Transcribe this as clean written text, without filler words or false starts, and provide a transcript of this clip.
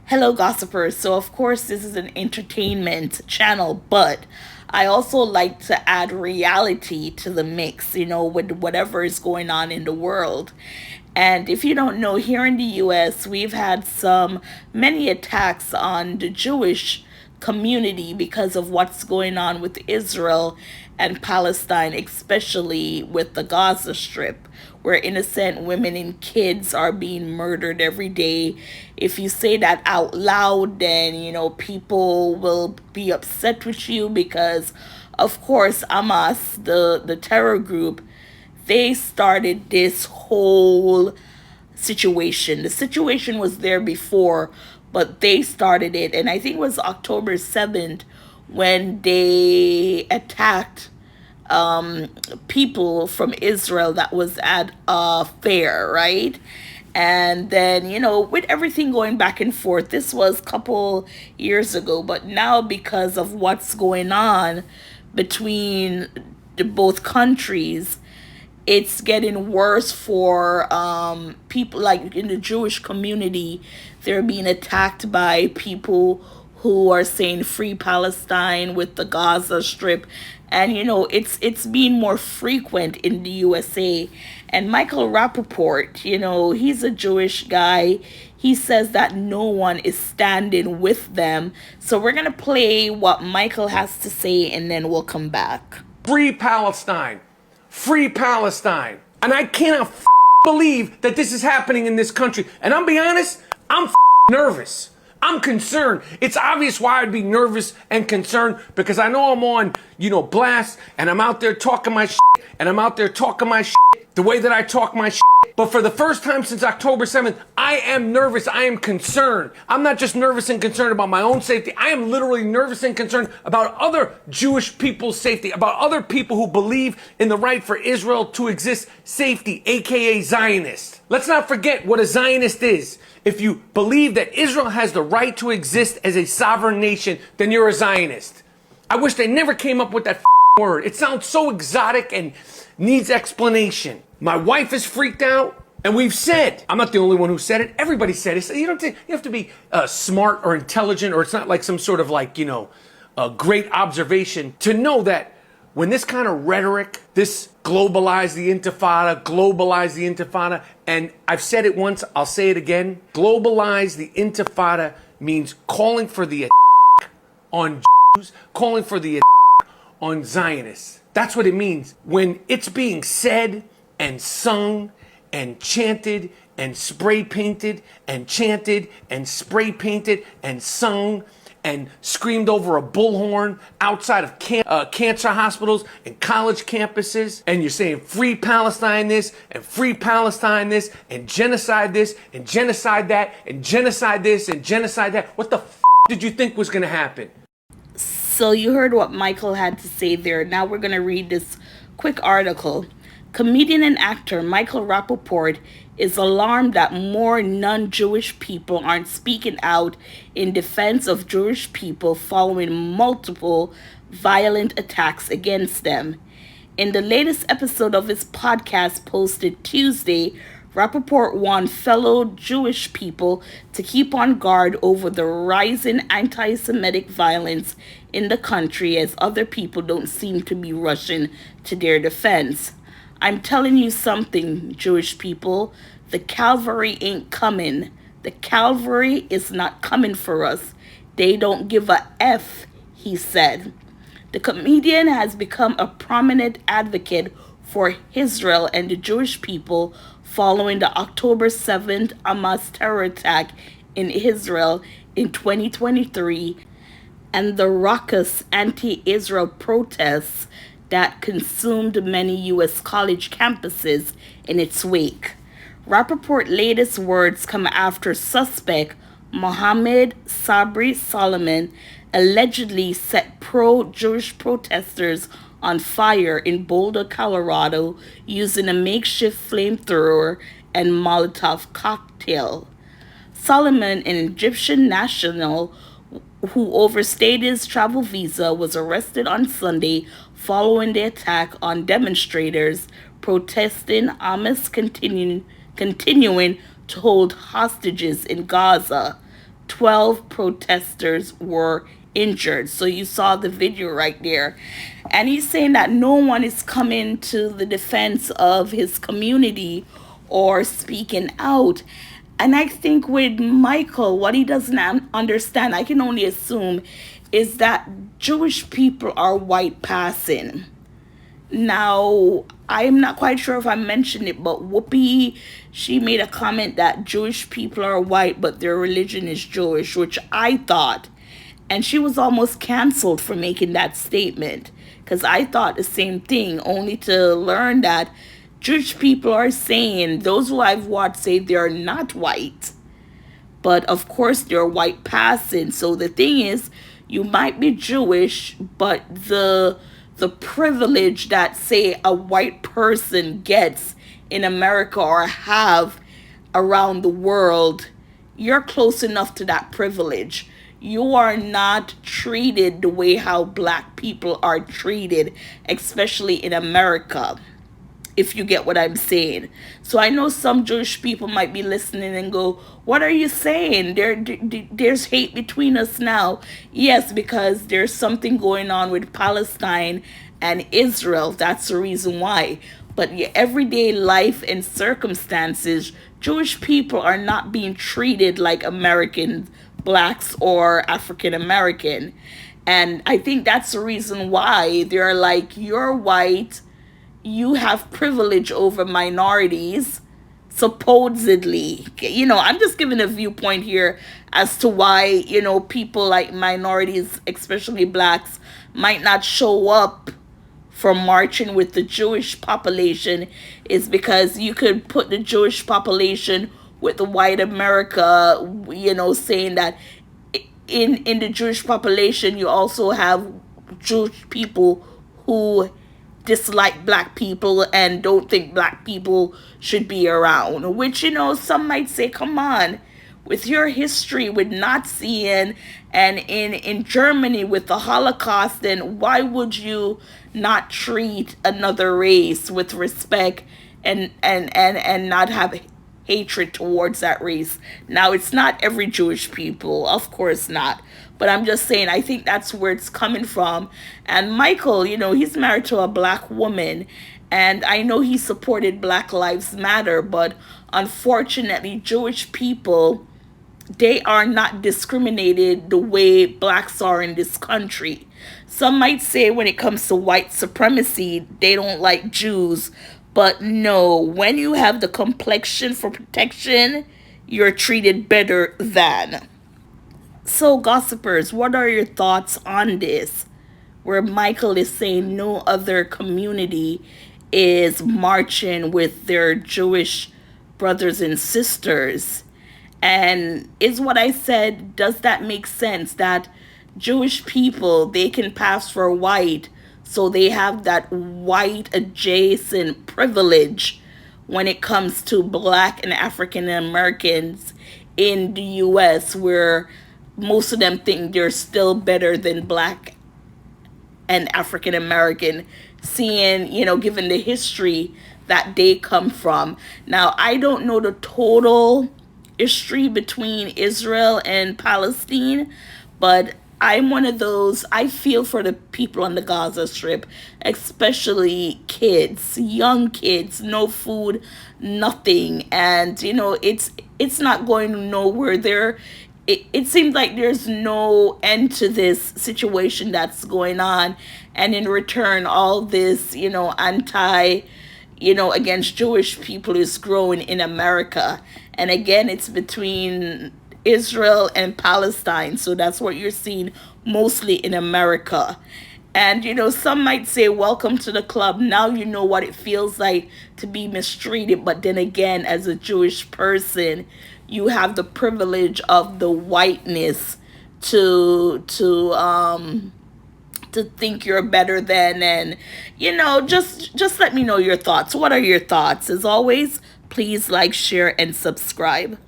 Hello, gossipers. So, of course, this is an entertainment channel, but I also like to add reality to the mix, with whatever is going on in the world. And if you don't know, here in the US, we've had many attacks on the Jewish community because of what's going on with Israel and Palestine, especially with the Gaza Strip, where innocent women and kids are being murdered every day. If you say that out loud, then, people will be upset with you because, of course, Hamas, the terror group, they started this whole situation. The situation was there before, but they started it. And I think it was October 7th when they attacked people from Israel that was at a fair, right? And then, with everything going back and forth, this was a couple years ago, but now because of what's going on between both countries, it's getting worse for people like in the Jewish community. They're being attacked by people who are saying free Palestine with the Gaza Strip. And it's being more frequent in the USA. And Michael Rapaport, he's a Jewish guy. He says that no one is standing with them. So we're going to play what Michael has to say and then we'll come back. Free Palestine. Free Palestine. And I cannot believe that this is happening in this country. And I'll be honest, I'm nervous. I'm concerned. It's obvious why I'd be nervous and concerned because I know I'm on, blast and I'm out there talking my shit and I'm out there talking my shit the way that I talk my shit. But for the first time since October 7th, I am nervous. I am concerned. I'm not just nervous and concerned about my own safety. I am literally nervous and concerned about other Jewish people's safety, about other people who believe in the right for Israel to exist safety, aka Zionist. Let's not forget what a Zionist is. If you believe that Israel has the right to exist as a sovereign nation, then you're a Zionist. I wish they never came up with that word. It sounds so exotic and needs explanation. My wife is freaked out, and we've said, I'm not the only one who said it, everybody said it. You have to be smart or intelligent, or it's not like some sort of a great observation to know that when this kind of rhetoric, this globalize the intifada, and I've said it once, I'll say it again, globalize the intifada means calling for the on Jews, calling for the on Zionists. That's what it means. When it's being said and sung and chanted and spray painted and chanted and spray painted and sung and screamed over a bullhorn outside of cancer hospitals and college campuses, and you're saying free Palestine this and free Palestine this and genocide this and genocide that and genocide this and genocide that, what the did you think was going to happen? So you heard what Michael had to say there. Now we're going to read this quick article. Comedian and actor Michael Rapaport is alarmed that more non-Jewish people aren't speaking out in defense of Jewish people following multiple violent attacks against them. In the latest episode of his podcast posted Tuesday, Rapaport warned fellow Jewish people to keep on guard over the rising anti-Semitic violence in the country as other people don't seem to be rushing to their defense. I'm telling you something, Jewish people. The Calvary ain't coming. The Calvary is not coming for us. They don't give a F, he said. The comedian has become a prominent advocate for Israel and the Jewish people following the October 7th Hamas terror attack in Israel in 2023 and the raucous anti-Israel protests that consumed many U.S. college campuses in its wake. Rapaport's latest words come after suspect Mohammed Sabri Solomon allegedly set pro-Jewish protesters on fire in Boulder, Colorado, using a makeshift flamethrower and Molotov cocktail. Solomon, an Egyptian national who overstayed his travel visa, was arrested on Sunday following the attack on demonstrators protesting Hamas continuing to hold hostages in Gaza. 12 protesters were injured. So you saw the video right there. And he's saying that no one is coming to the defense of his community or speaking out. And I think with Michael, what he doesn't understand, I can only assume, is that Jewish people are white passing. Now, I'm not quite sure if I mentioned it, but Whoopi, she made a comment that Jewish people are white, but their religion is Jewish, which I thought, and she was almost canceled for making that statement, because I thought the same thing, only to learn that Jewish people are saying, those who I've watched say they're not white, but of course they're white passing. So the thing is, you might be Jewish, but the privilege that, say, a white person gets in America or have around the world, you're close enough to that privilege. You are not treated the way how black people are treated, especially in America, if you get what I'm saying. So I know some Jewish people might be listening and go, what are you saying? There's hate between us now. Yes, because there's something going on with Palestine and Israel. That's the reason why. But your everyday life and circumstances, Jewish people are not being treated like American blacks or African American. And I think that's the reason why they're like, you're white, you have privilege over minorities, supposedly. I'm just giving a viewpoint here as to why, people like minorities, especially blacks, might not show up for marching with the Jewish population, is because you could put the Jewish population with the white America, saying that in the Jewish population, you also have Jewish people who dislike black people and don't think black people should be around, which, some might say, come on, with your history with Nazi and in Germany with the Holocaust, then why would you not treat another race with respect and not have hatred towards that race? Now, it's not every Jewish people, of course not, but I'm just saying, I think that's where it's coming from. And Michael, he's married to a black woman, and I know he supported Black Lives Matter, but unfortunately, Jewish people, they are not discriminated the way blacks are in this country. Some might say when it comes to white supremacy, they don't like Jews. But no, when you have the complexion for protection, you're treated better than. So, gossipers, what are your thoughts on this? Where Michael is saying no other community is marching with their Jewish brothers and sisters. And is what I said, does that make sense? That Jewish people, they can pass for white, so they have that white adjacent privilege when it comes to black and African Americans in the US, where most of them think they're still better than black and African American, seeing, given the history that they come from. Now, I don't know the total history between Israel and Palestine, but I'm one of those, I feel for the people on the Gaza Strip, especially kids, young kids, no food, nothing. And, it's not going nowhere. It seems like there's no end to this situation that's going on. And in return, all this, against Jewish people is growing in America. And again, it's between Israel and Palestine. So that's what you're seeing mostly in America. And, some might say, welcome to the club. Now you know what it feels like to be mistreated. But then again, as a Jewish person, you have the privilege of the whiteness to think you're better than. And, just let me know your thoughts. What are your thoughts? As always, please like, share, and subscribe.